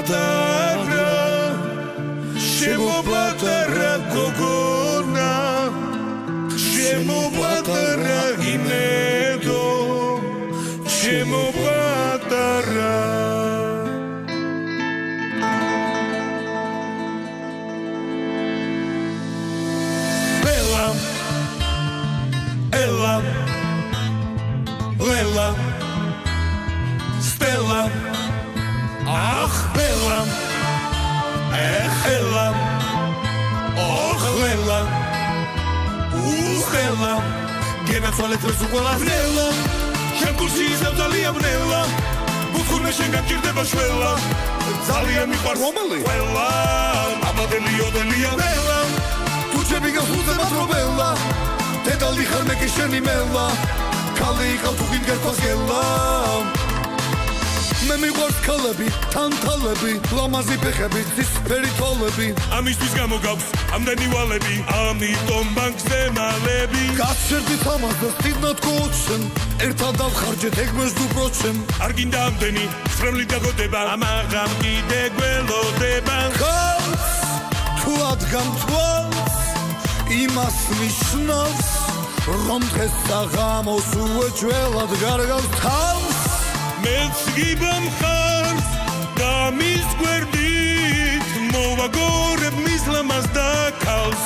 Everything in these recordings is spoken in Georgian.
პატარა შემოპატარა გოგონა შემოპატარა ინედო შემოპატარა Ella Lela Stella Ach Bella Ella Och Lela Stella Gena toaletre su quella Nella Შემკურსი ისევ ბრნელა ბუხურმე შენ გაგჭირდება შველა ძალიან მიყვარს რომელი ყველა აბადელიოდელია ნელა თუ ჩემი გახუდება პრობელა დედალი ხარ მე კი შენი მელა ქალი იყავ თუ გინგერქოს გელა მე მიყვარს ქალები თანთალები ლამაზი ფეხები ცისფერი თვალები ამისთვის გამოგავს ამდენი ვალები ამიტომ ბანკზე მალები გასცერდით ამას დიდნად გოცენ ერთად დავხარჯეთ ეგმეს დუპროცენ არ გინდა ამდენი ხრემლი დაგოდება ამაღამ კიდე გველოდება ხალს თუ ადგამ თვალს იმას ნიშნავს რომ დღეს საღამოს უეჭველად გარგავს თავს მეც გიბამ ხარს და მის გვერდით მოვაგორებ მის ლამაზ და ქალს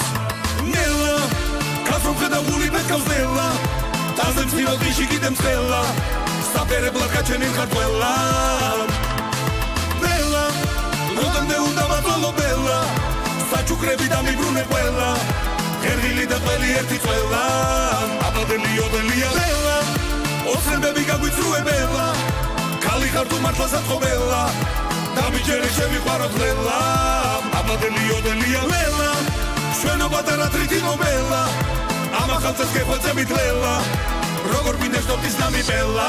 ნელა ქალს რომ ხედავული მეთქავს ნელა ტანზე მციროდ ვიში კიდე მსხელა საფერებლად გაჩენილ ხარ ყველა ნელა როდემდე უნდა მათვალო ბელა საჩუქრები დამიბრუნე ყველა ღერღილი და ყველი ერთი წველა აბადელიოდელია ნელა ოცნებები გაგვიწრუებელა ქალი ხარ თუ მართლა საწყობელა დამიჯერე შემიყვარო თლელა აბადელიოდელია ნელა ჩვენო პატარა თრითინობელა ამ ახალწელს გეხვეწებით ლელა როგორ მინდეს ნოტის დამიპელა